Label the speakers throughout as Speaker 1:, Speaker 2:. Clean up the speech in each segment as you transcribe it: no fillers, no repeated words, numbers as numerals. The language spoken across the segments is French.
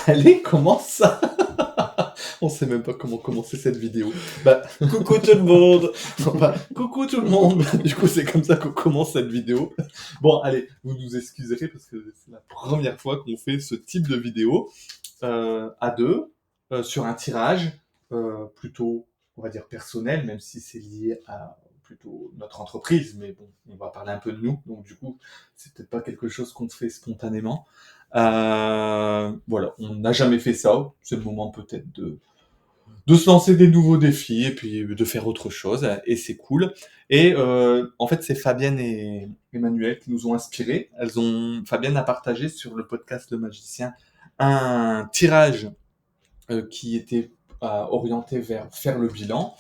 Speaker 1: Allez, commence. On sait même pas comment commencer cette vidéo. Bah,
Speaker 2: Coucou tout le monde.
Speaker 1: enfin, coucou tout le monde. Du coup, c'est comme ça qu'on commence cette vidéo. Bon, allez, vous nous excuserez parce que c'est la première fois qu'on fait ce type de vidéo à deux sur un tirage plutôt, on va dire personnel, même si c'est lié à plutôt notre entreprise. Mais bon, on va parler un peu de nous, donc du coup, c'est peut-être pas quelque chose qu'on fait spontanément. Voilà, on n'a jamais fait ça. C'est le moment peut-être de se lancer des nouveaux défis et puis de faire autre chose. Et c'est cool. Et en fait, c'est Fabienne et Emmanuel qui nous ont inspirés. Fabienne a partagé sur le podcast Le Magicien un tirage qui était orienté vers faire le bilan,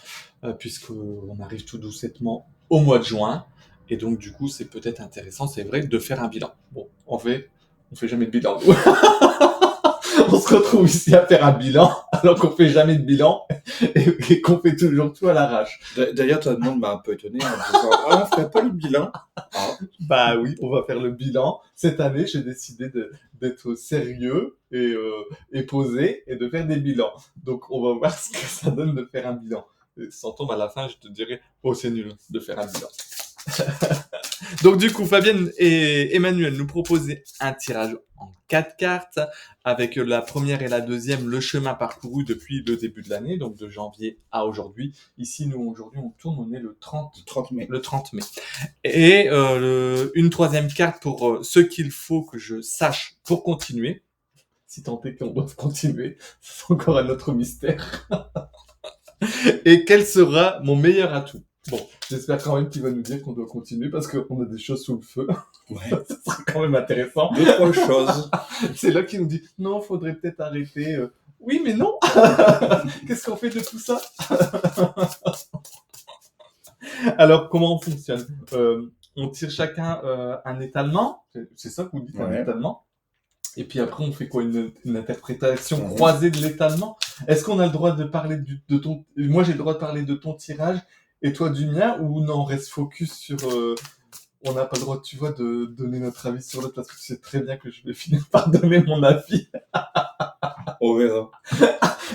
Speaker 1: puisqu'on arrive tout doucettement au mois de juin. Et donc, du coup, c'est peut-être intéressant, c'est vrai, de faire un bilan. Bon, on fait jamais de bilan, nous. On se retrouve ici à faire un bilan, alors qu'on fait jamais de bilan, et qu'on fait toujours tout à l'arrache.
Speaker 2: D'ailleurs, ta demande m'a un peu étonné en me disant on ferait pas le bilan.
Speaker 1: Bah oui, on va faire le bilan. Cette année, j'ai décidé d'être sérieux et posé et de faire des bilans. Donc, on va voir ce que ça donne de faire un bilan. Et sans tombe à la fin, je te dirai, oh, c'est nul de faire un bilan. Donc du coup, Fabienne et Emmanuel nous proposaient un tirage en 4 cartes, avec la première et la deuxième, le chemin parcouru depuis le début de l'année, donc de janvier à aujourd'hui. Ici, nous, aujourd'hui, on tourne, on est le 30
Speaker 2: mai.
Speaker 1: Le 30 mai. Et une troisième carte pour ce qu'il faut que je sache pour continuer. Si tant est qu'on doit continuer, c'est encore un autre mystère. Et quel sera mon meilleur atout? Bon, j'espère quand même qu'il va nous dire qu'on doit continuer parce qu'on a des choses sous le feu.
Speaker 2: Ouais.
Speaker 1: Ça sera quand même intéressant.
Speaker 2: Deux, trois choses.
Speaker 1: C'est là qu'il nous dit non, faudrait peut-être arrêter. Oui, mais non. Qu'est-ce qu'on fait de tout ça? Alors, comment on fonctionne? On tire chacun un étalement. C'est ça que vous dites, un
Speaker 2: Ouais.
Speaker 1: étalement. Et puis après, on fait quoi? Une interprétation croisée de l'étalement? Est-ce qu'on a le droit de parler de ton... Moi, j'ai le droit de parler de ton tirage et toi du mien, ou non, on reste focus sur... On n'a pas le droit, tu vois, de donner notre avis sur l'autre, parce que tu sais très bien que je vais finir par donner mon avis.
Speaker 2: On verra.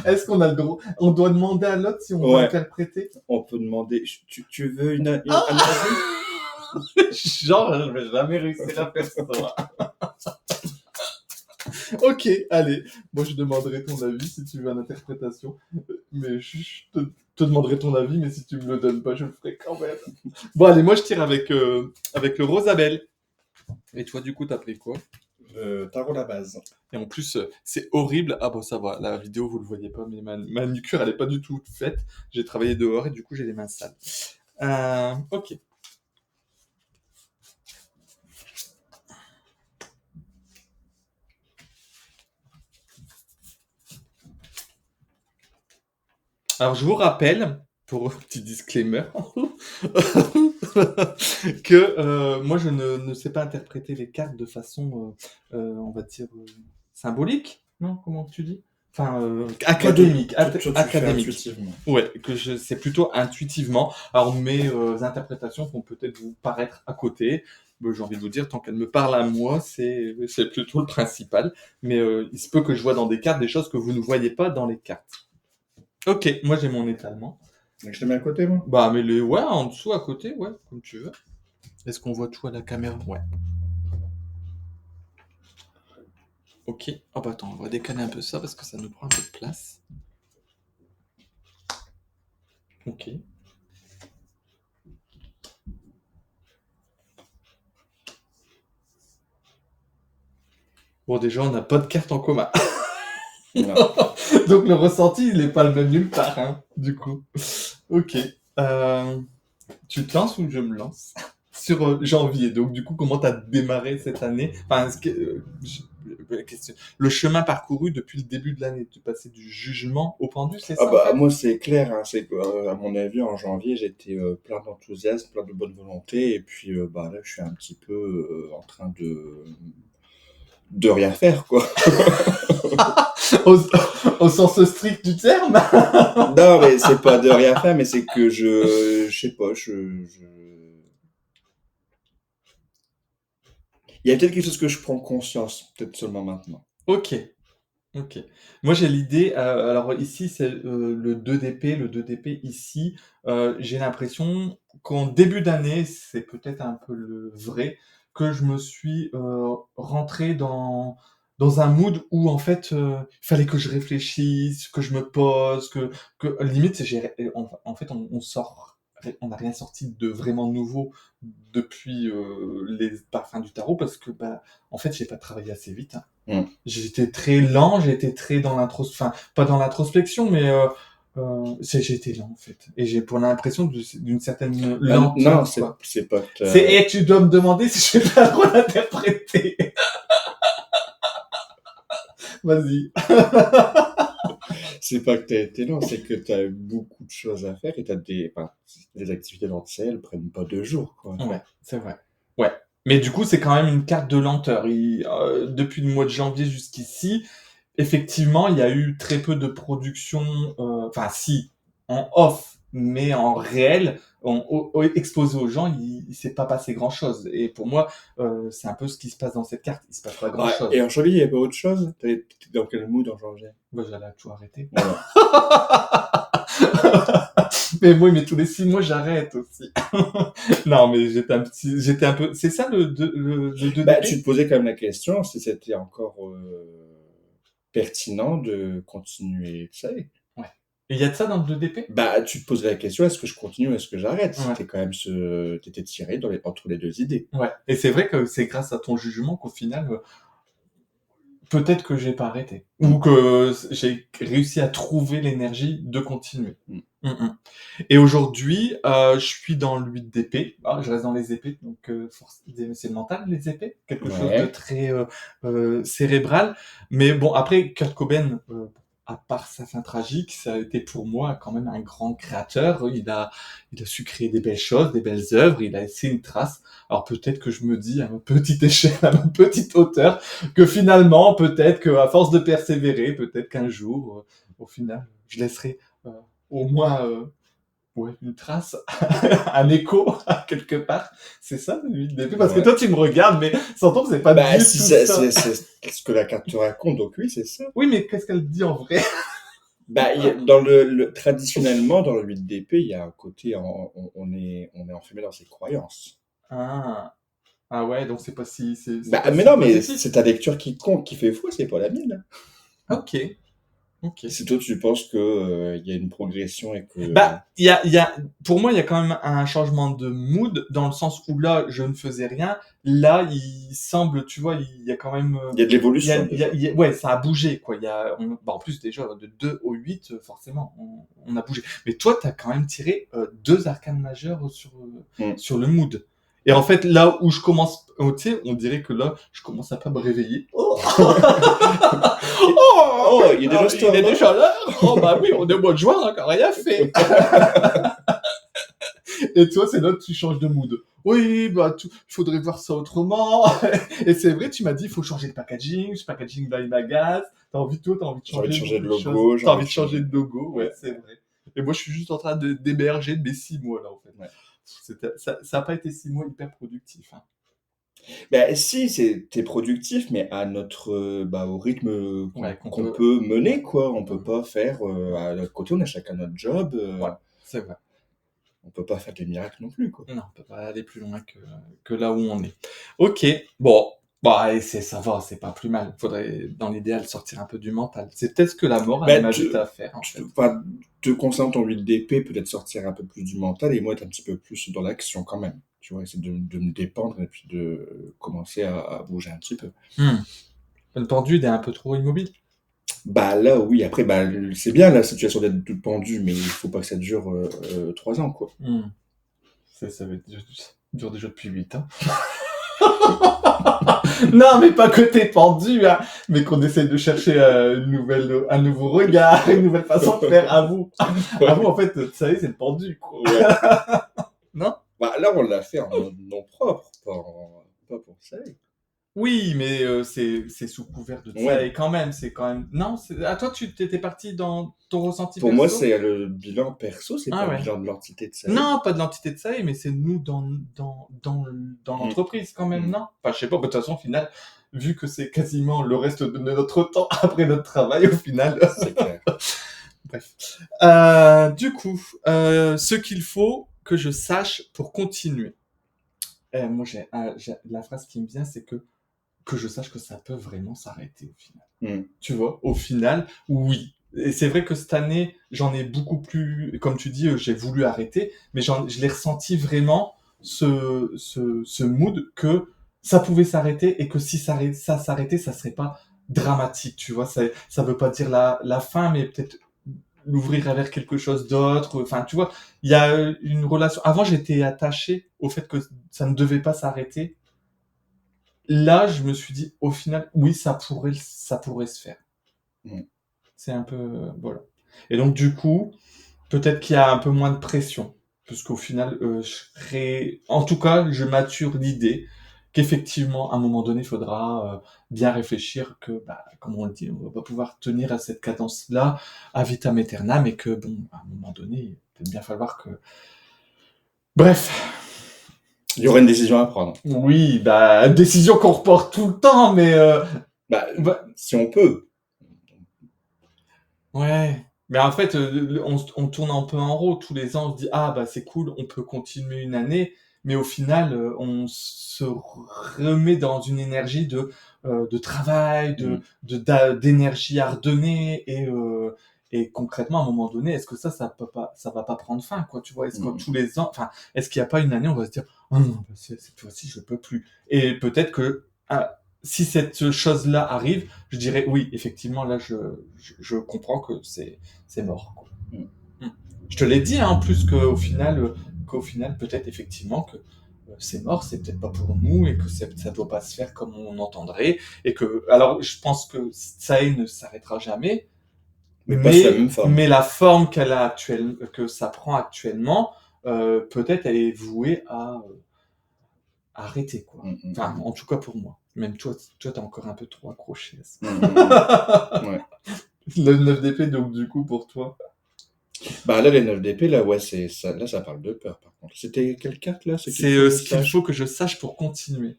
Speaker 1: Est-ce qu'on a le droit? On doit demander à l'autre si on va
Speaker 2: Ouais.
Speaker 1: interpréter?
Speaker 2: On peut demander tu veux un avis?
Speaker 1: Genre, je vais jamais réussir à faire ça. Ok, allez. Moi, je demanderai ton avis si tu veux une interprétation. Mais je te demanderai ton avis, mais si tu me le donnes pas, je le ferai quand même. Bon, allez, moi, je tire avec le Rosabelle. Et toi, du coup, t'as pris quoi?
Speaker 2: Tarot la base.
Speaker 1: Et en plus, c'est horrible. Ah bon, ça va, la vidéo, vous le voyez pas, mais ma manucure, elle est pas du tout faite. J'ai travaillé dehors et du coup, j'ai les mains sales. Ok. Alors, je vous rappelle, pour un petit disclaimer, que moi, je ne sais pas interpréter les cartes de façon, on va dire, symbolique. Non, comment tu dis? Enfin, académique.
Speaker 2: Toi, tu fais
Speaker 1: Académique.
Speaker 2: intuitivement.
Speaker 1: Ouais, c'est plutôt intuitivement. Alors, mes interprétations vont peut-être vous paraître à côté. J'ai envie de vous dire, tant qu'elle me parle à moi, c'est plutôt le principal. Mais il se peut que je vois dans des cartes des choses que vous ne voyez pas dans les cartes. Ok, moi j'ai mon étalement.
Speaker 2: Donc, je te mets à côté, moi.
Speaker 1: Bah, mais ouais, en dessous, à côté, ouais, comme tu veux. Est-ce qu'on voit tout à la caméra? Ouais. Ok. Oh bah attends, on va décaler un peu ça parce que ça nous prend un peu de place. Ok. Bon, déjà, on n'a pas de carte en commun.
Speaker 2: Non.
Speaker 1: Donc le ressenti, il n'est pas le même nulle part, hein, du coup. Ok. Tu te lances ou je me lance? Sur janvier. Donc du coup, comment t'as démarré cette année? Enfin, question. Le chemin parcouru depuis le début de l'année. Tu passais du jugement au pendu, c'est ça?
Speaker 2: Ah bah,
Speaker 1: en fait
Speaker 2: moi, c'est clair, hein, c'est que, à mon avis, en janvier, j'étais plein d'enthousiasme, plein de bonne volonté, et puis bah, là, je suis un petit peu en train de rien faire, quoi.
Speaker 1: au sens strict du terme.
Speaker 2: Non, mais c'est pas de rien faire, mais c'est que je sais pas, il y a peut-être quelque chose que je prends conscience, peut-être seulement maintenant.
Speaker 1: Ok. OK. Moi, j'ai l'idée, alors ici, c'est, le 2DP. Le 2DP ici, j'ai l'impression qu'en début d'année, c'est peut-être un peu le vrai, que je me suis, rentré dans un mood où en fait, il fallait que je réfléchisse, que je me pose, que limite j'ai en fait, on n'a rien sorti de vraiment nouveau depuis, les parfums du tarot parce que, bah, en fait, j'ai pas travaillé assez vite, hein.
Speaker 2: Mmh.
Speaker 1: J'étais très lent, j'étais très dans enfin, pas dans l'introspection, mais j'ai été lent en fait. Et j'ai pour l'impression d'une certaine
Speaker 2: Bah, non,
Speaker 1: lenteur, quoi.
Speaker 2: c'est pas que
Speaker 1: Et tu dois me demander si je vais pas trop l'interpréter. Vas-y.
Speaker 2: c'est pas que t'as été lent, c'est que t'as eu beaucoup de choses à faire et enfin, les activités dans le ciel prennent pas 2 jours, quoi.
Speaker 1: Ouais, c'est vrai. Ouais. Mais du coup, c'est quand même une carte de lenteur. Depuis le mois de janvier jusqu'ici, effectivement, il y a eu très peu de production, enfin si, en off, mais en réel, exposé aux gens, il s'est pas passé grand-chose. Et pour moi, c'est un peu ce qui se passe dans cette carte. Il se passe pas
Speaker 2: Ouais, et
Speaker 1: grand-chose.
Speaker 2: en janvier, il y avait autre chose? T'étais dans quel mood en janvier?
Speaker 1: Moi, j'allais tout arrêter.
Speaker 2: Voilà.
Speaker 1: Mais moi, mais tous les 6 mois, j'arrête aussi. Non, mais j'étais un peu. C'est ça le
Speaker 2: Bah, tu
Speaker 1: 2DP?
Speaker 2: te posais quand même la question si c'était encore pertinent de continuer, tu sais.
Speaker 1: Ouais. Et il y a de ça dans le 2DP?
Speaker 2: Bah, tu te posais la question, est-ce que je continue ou est-ce que j'arrête?
Speaker 1: Ouais.
Speaker 2: C'était quand même t'étais tiré entre les deux idées.
Speaker 1: Ouais. Et c'est vrai que c'est grâce à ton jugement qu'au final, peut-être que j'ai pas arrêté. Ou
Speaker 2: Mm.
Speaker 1: que j'ai réussi à trouver l'énergie de continuer.
Speaker 2: Mm.
Speaker 1: Mm, mm. Et aujourd'hui, je suis dans le 8 d'épée. Ah, je reste dans les épées, donc c'est mental, les épées. Quelque chose de
Speaker 2: Ouais.
Speaker 1: très cérébral. Mais bon, après, Kurt Cobain, à part sa fin tragique, ça a été pour moi quand même un grand créateur. Il a su créer des belles choses, des belles œuvres. Il a laissé une trace. Alors peut-être que je me dis à ma petite échelle, à ma petite hauteur, que finalement, peut-être qu'à force de persévérer, peut-être qu'un jour, au final, je laisserai au moins ouais, une trace, un écho quelque part. C'est ça le 8 d'épée. Parce que
Speaker 2: Ouais.
Speaker 1: toi, tu me regardes, mais sans que c'est pas
Speaker 2: Bah,
Speaker 1: du
Speaker 2: si
Speaker 1: tout ça.
Speaker 2: c'est ce que la carte te raconte, donc oui, c'est ça.
Speaker 1: Oui, mais qu'est-ce qu'elle dit en vrai?
Speaker 2: Bah, traditionnellement, dans le 8 d'épée, il y a un côté, on est enfermé dans ses croyances.
Speaker 1: Ah. Ah ouais, donc c'est
Speaker 2: Bah,
Speaker 1: pas
Speaker 2: mais
Speaker 1: si
Speaker 2: non, mais
Speaker 1: positif.
Speaker 2: c'est ta lecture qui compte, qui fait faux, c'est pas la mienne.
Speaker 1: Ok, ok.
Speaker 2: Si toi, tu penses que, il y a une progression et que
Speaker 1: Bah, pour moi, il y a quand même un changement de mood dans le sens où là, je ne faisais rien. Là, il semble, tu vois, il y a quand même,
Speaker 2: il y a de l'évolution déjà.
Speaker 1: ouais, ça a bougé, quoi. Bah, en plus, déjà, de 2 au 8, forcément, on a bougé. Mais toi, t'as quand même tiré 2 arcanes majeures
Speaker 2: Mm.
Speaker 1: sur le mood. Et en fait, là où je commence, tu sais, on dirait que là, je commence à pas me réveiller. Oh, oh,
Speaker 2: Oh, il y a déjà
Speaker 1: il est
Speaker 2: Storm, hein.
Speaker 1: déjà l'heure. Oh, bah oui, on est au mois de juin, on n'a encore rien fait. Et toi, c'est là que tu changes de mood. Oui, bah, il faudrait voir ça autrement. Et c'est vrai, tu m'as dit, il faut changer de packaging. Ce packaging, là, il m'agace. T'as envie de
Speaker 2: J'ai envie de
Speaker 1: changer
Speaker 2: changer de
Speaker 1: beaucoup de choses.
Speaker 2: logo, j'ai
Speaker 1: T'as
Speaker 2: envie
Speaker 1: envie
Speaker 2: de
Speaker 1: de changer
Speaker 2: changer.
Speaker 1: de logo, ouais,
Speaker 2: Ouais,
Speaker 1: c'est vrai. Et moi, je suis juste en train d'émerger de mes 6 mois, là, en fait.
Speaker 2: ouais.
Speaker 1: Ça a pas été 6 mois hyper productifs, hein.
Speaker 2: Bah, si, t'es productif, mais à bah, au rythme
Speaker 1: Ouais, qu'on
Speaker 2: qu'on
Speaker 1: peut,
Speaker 2: peut
Speaker 1: ouais.
Speaker 2: mener, quoi. On peut
Speaker 1: Mhm.
Speaker 2: pas faire, à notre côté, on a chacun notre job,
Speaker 1: Ouais, c'est vrai.
Speaker 2: on peut pas faire des miracles non plus, quoi.
Speaker 1: Non, on peut pas aller plus loin que là où on est. Ok, bon, bah, et ça va, c'est pas plus mal. Faudrait, dans l'idéal, sortir un peu du mental. C'est peut-être ce que la mort, elle
Speaker 2: Bah,
Speaker 1: m'invite à faire, en fait.
Speaker 2: enfin, te concentrer ton 8 d'épée, peut-être sortir un peu plus du mental et moi être un petit peu plus dans l'action quand même. Tu vois, essayer de me dépendre et puis de commencer à bouger un petit peu.
Speaker 1: Hmm. Le pendu, il est un peu trop immobile.
Speaker 2: Bah là, oui, après, bah, c'est bien la situation d'être tout pendu, mais il faut pas que ça dure 3 ans, quoi.
Speaker 1: Hmm. Ça va être dur déjà depuis 8 ans. Non, mais pas que t'es pendu, hein, mais qu'on essaye de chercher un nouveau regard, une nouvelle façon de faire à vous. À vous, en fait, vous savez, c'est le pendu, quoi.
Speaker 2: Ouais.
Speaker 1: Non?
Speaker 2: Bah là, on l'a fait en nom propre, pas pour ça.
Speaker 1: Oui, mais c'est sous couvert de ça
Speaker 2: Ouais.
Speaker 1: et quand même, c'est quand même. Non, à toi, tu t'étais parti dans ton ressenti
Speaker 2: Pour moi,
Speaker 1: perso?
Speaker 2: c'est le bilan perso, c'est pas
Speaker 1: Ah
Speaker 2: le
Speaker 1: ouais.
Speaker 2: bilan de l'entité de Saïd.
Speaker 1: Non, pas de l'entité de ça, mais c'est nous dans
Speaker 2: Mm,
Speaker 1: l'entreprise quand même,
Speaker 2: mm.
Speaker 1: non? Enfin, je sais pas, de toute façon, au final, vu que c'est quasiment le reste de notre temps après notre travail au final.
Speaker 2: C'est clair.
Speaker 1: Bref. Du coup, ce qu'il faut que je sache pour continuer. Moi, j'ai la phrase qui me vient, c'est que je sache que ça peut vraiment s'arrêter au final. Tu vois, au final, oui. Et c'est vrai que cette année, j'en ai beaucoup plus, comme tu dis, j'ai voulu arrêter, mais je l'ai ressenti vraiment, ce mood que ça pouvait s'arrêter et que si ça s'arrêtait, ça serait pas dramatique, tu vois. Ça veut pas dire la fin, mais peut-être l'ouvrir vers quelque chose d'autre. Enfin, tu vois, il y a une relation. Avant, j'étais attaché au fait que ça ne devait pas s'arrêter. Là, je me suis dit, au final, oui, ça pourrait se faire.
Speaker 2: Mm.
Speaker 1: C'est un peu, voilà. Et donc, du coup, peut-être qu'il y a un peu moins de pression, puisqu'au final, en tout cas, je mature l'idée qu'effectivement, à un moment donné, il faudra bien réfléchir que, bah, comme on le dit, on va pas pouvoir tenir à cette cadence-là à vitam aeternam, et que, bon, à un moment donné, il va peut-être bien falloir que... Bref,
Speaker 2: Il y aurait une décision à prendre.
Speaker 1: oui, bah, décision qu'on reporte tout le temps, mais...
Speaker 2: Bah,
Speaker 1: bah,
Speaker 2: si on peut.
Speaker 1: ouais. Mais en fait, on tourne un peu en rond tous les ans. On se dit, ah bah c'est cool, on peut continuer une année. Mais au final, on se remet dans une énergie de travail,
Speaker 2: Mm.
Speaker 1: d'énergie à redonner. Et concrètement, à un moment donné, est-ce que ça va pas prendre fin, quoi, tu vois? Est-ce que
Speaker 2: Mm.
Speaker 1: tous les ans, enfin, est-ce qu'il n'y a pas une année où on va se dire, oh non, bah, cette fois-ci, je peux plus. Et peut-être que, si cette chose-là arrive, je dirais oui, effectivement, là, je comprends que c'est mort, quoi.
Speaker 2: Mm.
Speaker 1: Mm. Je te l'ai dit, hein, en plus qu'au final, peut-être effectivement que c'est mort, c'est peut-être pas pour nous et que ça doit pas se faire comme on entendrait et que, alors, je pense que ça ne s'arrêtera jamais,
Speaker 2: Mais pas sous la même forme.
Speaker 1: mais la forme que ça prend actuellement, peut-être elle est vouée à arrêter, quoi.
Speaker 2: Mm, mm,
Speaker 1: Enfin,
Speaker 2: mm.
Speaker 1: en tout cas pour moi. Même toi, t'es encore un peu trop accroché à ça.
Speaker 2: Ouais.
Speaker 1: Le 9 d'épée, donc du coup, pour toi.
Speaker 2: Bah là, les 9 d'épée, là, ouais, là, ça parle de peur, par contre. C'était quelle carte, là? C'est qu'il
Speaker 1: C'est
Speaker 2: faut que je
Speaker 1: ce qu'il
Speaker 2: sache.
Speaker 1: faut que je sache pour continuer.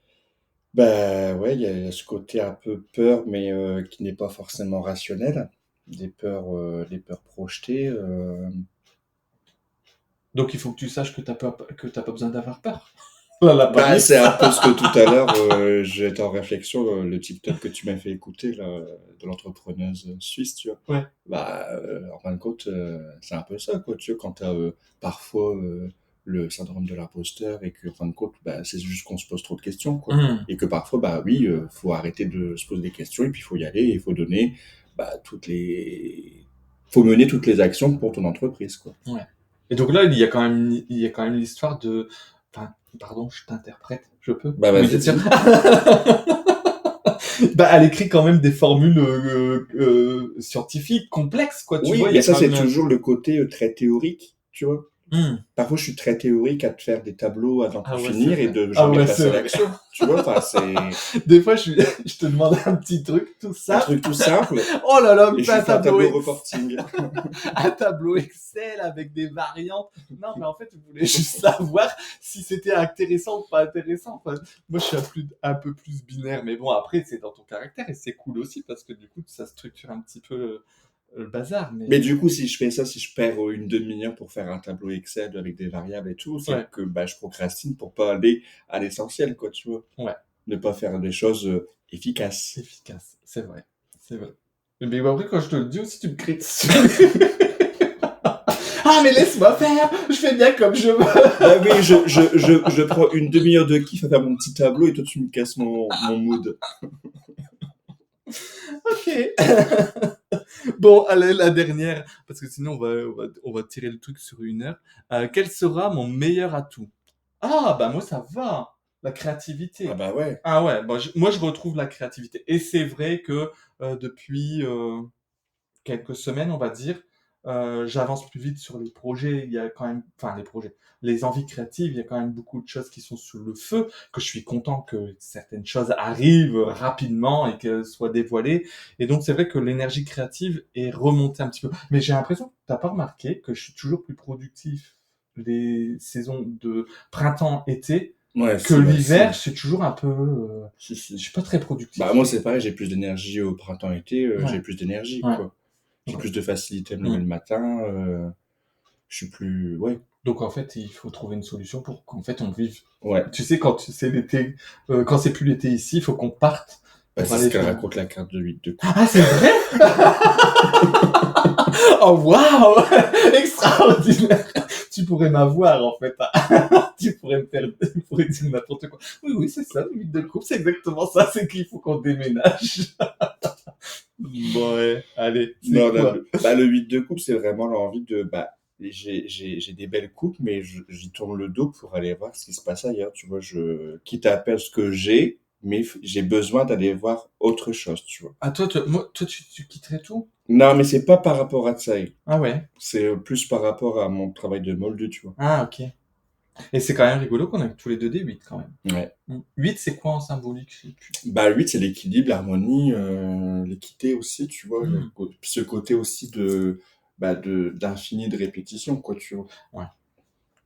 Speaker 2: Bah ouais, il y a ce côté un peu peur, mais qui n'est pas forcément rationnel. Des peurs projetées.
Speaker 1: Donc il faut que tu saches que t'as pas besoin d'avoir peur. Là, la
Speaker 2: Bah,
Speaker 1: police.
Speaker 2: c'est un peu ce que tout à l'heure, j'étais en réflexion, le TikTok que tu m'as fait écouter, là, de l'entrepreneuse suisse, tu vois.
Speaker 1: Ouais.
Speaker 2: Bah, en fin de compte, c'est un peu ça, quoi, tu vois, quand t'as parfois le syndrome de l'imposteur et qu'en fin de compte, bah, c'est juste qu'on se pose trop de questions, quoi.
Speaker 1: Hmm.
Speaker 2: Et que parfois, bah oui, faut arrêter de se poser des questions et puis il faut y aller et il faut donner, bah, faut mener toutes les actions pour ton entreprise, quoi.
Speaker 1: Ouais. Et donc là, il y a quand même l'histoire de, enfin, pardon, je t'interprète, je peux?
Speaker 2: Bah,
Speaker 1: Oui,
Speaker 2: vas-y,
Speaker 1: c'est sûr.
Speaker 2: dis.
Speaker 1: Bah, elle écrit quand même des formules scientifiques complexes, quoi. Tu
Speaker 2: Oui,
Speaker 1: vois, il y
Speaker 2: mais
Speaker 1: a
Speaker 2: ça,
Speaker 1: quand
Speaker 2: c'est
Speaker 1: même.
Speaker 2: toujours le côté très théorique, tu vois.
Speaker 1: Hmm.
Speaker 2: Parfois, je suis très théorique à te faire des tableaux à n'en plus
Speaker 1: Ah ouais, c'est
Speaker 2: finir et
Speaker 1: vrai.
Speaker 2: de
Speaker 1: Ah
Speaker 2: jamais
Speaker 1: ouais,
Speaker 2: passer
Speaker 1: c'est
Speaker 2: à
Speaker 1: vrai.
Speaker 2: l'action. Tu vois, enfin, c'est
Speaker 1: Des fois, je te demande un petit truc, tout
Speaker 2: un
Speaker 1: ça.
Speaker 2: truc tout simple
Speaker 1: Oh là là,
Speaker 2: et
Speaker 1: me
Speaker 2: je
Speaker 1: fait
Speaker 2: lui fais un tableau reporting.
Speaker 1: Un tableau Excel avec des variantes. Non, mais en fait, je voulais juste savoir si c'était intéressant ou pas intéressant. Enfin, moi, je suis un peu plus binaire, mais bon, après, c'est dans ton caractère et c'est cool aussi parce que du coup, ça structure un petit peu le bazar.
Speaker 2: Mais
Speaker 1: Mais
Speaker 2: du coup, si je fais ça, si je perds une demi-heure pour faire un tableau Excel avec des variables et tout, c'est
Speaker 1: ouais,
Speaker 2: que bah, je procrastine pour pas aller à l'essentiel, quoi, tu vois.
Speaker 1: ouais,
Speaker 2: Ne pas faire des choses efficaces.
Speaker 1: efficace, c'est vrai, c'est vrai. Mais après, quand je te le dis aussi, tu me cries dessus. Ah, mais laisse-moi faire, je fais bien comme je veux.
Speaker 2: Bah oui, je prends une demi-heure de kiff à faire mon petit tableau et toi, tu me casses mon mood.
Speaker 1: Ok. Bon, allez, la dernière, parce que sinon on va tirer le truc sur 1 heure. Quel sera mon meilleur atout? Ah, bah moi ça va, la
Speaker 2: Ah
Speaker 1: créativité.
Speaker 2: bah ouais.
Speaker 1: Ah ouais, bon, moi je retrouve la créativité. Et c'est vrai que depuis quelques semaines, on va dire, j'avance plus vite sur les projets. Il y a quand même, enfin les projets, les envies créatives. Il y a quand même beaucoup de choses qui sont sous le feu. Que je suis content que certaines choses arrivent rapidement et qu'elles soient dévoilées. Et donc c'est vrai que l'énergie créative est remontée un petit peu. Mais j'ai l'impression, t'as pas remarqué que je suis toujours plus productif les saisons de printemps-été
Speaker 2: Ouais,
Speaker 1: Que
Speaker 2: si, bah,
Speaker 1: l'hiver,
Speaker 2: si.
Speaker 1: c'est toujours un peu,
Speaker 2: Si,
Speaker 1: je
Speaker 2: si.
Speaker 1: suis pas très
Speaker 2: Bah,
Speaker 1: productif.
Speaker 2: moi, c'est pareil, j'ai plus d'énergie au printemps-été, j'ai
Speaker 1: Ouais,
Speaker 2: plus d'énergie,
Speaker 1: ouais.
Speaker 2: quoi. J'ai
Speaker 1: Donc,
Speaker 2: plus de facilité à me lever
Speaker 1: mmh.
Speaker 2: le matin, je suis plus ouais,
Speaker 1: Donc en fait, il faut trouver une solution pour qu'en fait on vive.
Speaker 2: ouais.
Speaker 1: Tu sais, quand c'est l'été, quand c'est plus l'été ici, il faut qu'on parte
Speaker 2: Bah,
Speaker 1: pour
Speaker 2: c'est ce
Speaker 1: aller
Speaker 2: qu'elle
Speaker 1: faire.
Speaker 2: raconte la carte de 8 de coupe.
Speaker 1: Ah, c'est vrai? Oh waouh! Extraordinaire! Tu pourrais m'avoir en fait. Tu pourrais me faire, tu pourrais dire n'importe quoi. Oui, oui, c'est ça, le mythe de couple, c'est exactement ça, c'est qu'il faut qu'on déménage. Bon, ouais, allez, c'est
Speaker 2: Non,
Speaker 1: quoi?
Speaker 2: le 8 de coupe, c'est vraiment l'envie de, bah, j'ai des belles coupes, mais j'y tourne le dos pour aller voir ce qui se passe ailleurs, tu vois. Quitte à perdre ce que j'ai, mais j'ai besoin d'aller voir autre chose, tu vois.
Speaker 1: Ah, toi, tu quitterais tout?
Speaker 2: Non, mais c'est pas par rapport à ça.
Speaker 1: Ah ouais.
Speaker 2: C'est plus par rapport à mon travail de moldu, tu vois.
Speaker 1: Ah, ok. Et c'est quand même rigolo qu'on ait tous les deux des 8 quand même.
Speaker 2: Ouais.
Speaker 1: 8, c'est quoi en symbolique? Je sais plus.
Speaker 2: Bah, 8, c'est l'équilibre, l'harmonie, l'équité aussi, tu vois. Il y a
Speaker 1: Hmm.
Speaker 2: ce côté aussi de, bah, d'infini de répétition, quoi, tu vois.
Speaker 1: Ouais,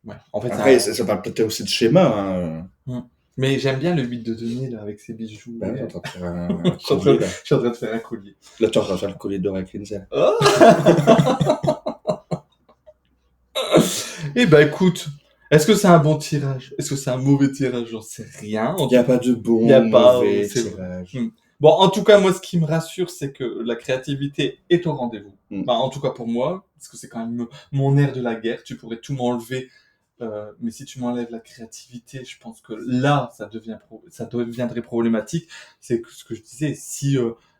Speaker 1: ouais. En fait,
Speaker 2: Après,
Speaker 1: ça.
Speaker 2: ça parle peut-être aussi de schéma, hein.
Speaker 1: Hmm. Mais j'aime bien le 8 de denier là, avec ses bijoux.
Speaker 2: Bah, ouais, t'es
Speaker 1: Et...
Speaker 2: en train de faire un
Speaker 1: je, suis en train,
Speaker 2: collier, là.
Speaker 1: je suis en train de faire un collier.
Speaker 2: Là, t'es en train de faire le collier d'or avec Lindsay.
Speaker 1: Oh. Eh ben écoute, est-ce que c'est un bon tirage? Est-ce que c'est un mauvais tirage? J'en sais rien.
Speaker 2: Il n'y a pas de
Speaker 1: Il n'y
Speaker 2: bon,
Speaker 1: a pas,
Speaker 2: mauvais
Speaker 1: c'est vrai.
Speaker 2: tirage.
Speaker 1: Bon, en tout cas, moi, ce qui me rassure, c'est que la créativité est au rendez-vous.
Speaker 2: Mm.
Speaker 1: Bah, en tout cas pour moi, parce que c'est quand même mon air de la guerre. Tu pourrais tout m'enlever, mais si tu m'enlèves la créativité, je pense que là, ça deviendrait problématique. C'est ce que je disais. Si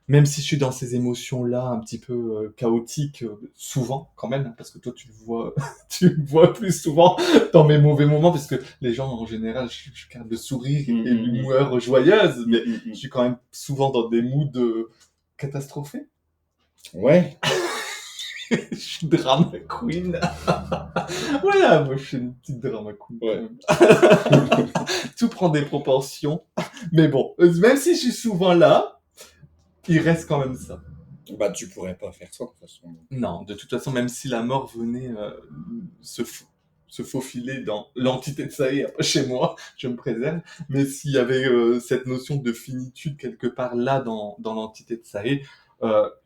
Speaker 1: même si je suis dans ces émotions-là, un petit peu chaotiques, souvent quand même, hein, parce que toi, tu le vois, tu le vois plus souvent dans mes mauvais moments, parce que les gens, en général, je garde le sourire et l'humeur joyeuse, mais je suis quand même souvent dans des moods catastrophés.
Speaker 2: Ouais.
Speaker 1: Je suis drama queen. Voilà, moi je suis une petite drama queen.
Speaker 2: Ouais.
Speaker 1: Tout prend des proportions. Mais bon, même si je suis souvent là, il reste quand même ça.
Speaker 2: Bah, tu pourrais pas faire ça, de toute façon.
Speaker 1: Non, de toute façon, même si la mort venait se, se faufiler dans l'entité de Saé chez moi, je me préserve. Mais s'il y avait cette notion de finitude quelque part là dans l'entité de Saé,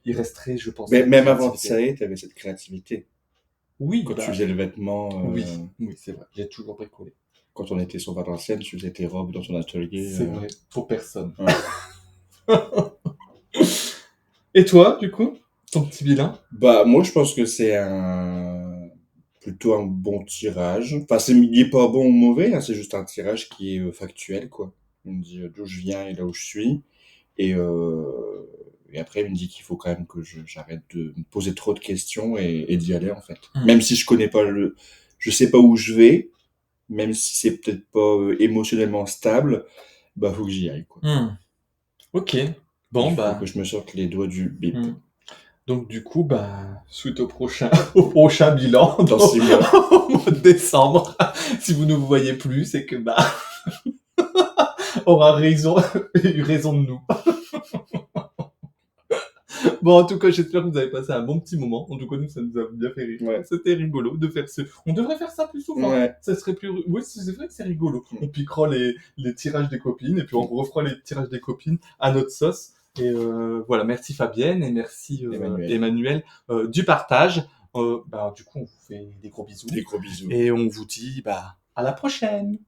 Speaker 1: il resterait, je pense,
Speaker 2: Mais
Speaker 1: cette
Speaker 2: même avant de
Speaker 1: créativité.
Speaker 2: ça, t'avais cette créativité.
Speaker 1: Oui,
Speaker 2: Quand tu
Speaker 1: bah,
Speaker 2: faisais le vêtement,
Speaker 1: oui, oui, c'est vrai. J'ai toujours bricolé.
Speaker 2: quand on était sur Valenciennes, tu faisais tes robes dans ton atelier.
Speaker 1: C'est vrai, pour personne.
Speaker 2: Ouais.
Speaker 1: Et toi, du coup, ton petit bilan?
Speaker 2: Bah, moi, je pense que plutôt un bon tirage. Enfin, il est pas bon ou mauvais, hein, c'est juste un tirage qui est factuel, quoi. Il me dit d'où je viens et là où je suis. Et, et après, il me dit qu'il faut quand même que j'arrête de me poser trop de questions et d'y aller, en fait. Même si je connais pas je sais pas où je vais, même si c'est peut-être pas émotionnellement stable, bah, faut que j'y aille, quoi.
Speaker 1: Ok.
Speaker 2: Il
Speaker 1: Bon,
Speaker 2: faut que
Speaker 1: bah.
Speaker 2: je me sorte les doigts du bip.
Speaker 1: Donc, du coup, bah, suite au prochain, au prochain bilan,
Speaker 2: Dans 6 mois.
Speaker 1: au mois de décembre, si vous ne vous voyez plus, c'est que, bah, aura raison, eu raison de nous. Bon, en tout cas, j'espère que vous avez passé un bon petit moment. En tout cas, nous, ça nous a bien fait rire.
Speaker 2: Ouais.
Speaker 1: C'était rigolo de faire On devrait faire ça plus souvent.
Speaker 2: Ouais.
Speaker 1: Ça serait plus... Oui, c'est vrai que c'est rigolo. On piquera les tirages des copines et puis on refera les tirages des copines à notre sauce. Et voilà, merci Fabienne et merci Emmanuel du partage. Bah, du coup, on vous fait des gros bisous.
Speaker 2: Des gros bisous.
Speaker 1: Et on vous dit bah, à la prochaine.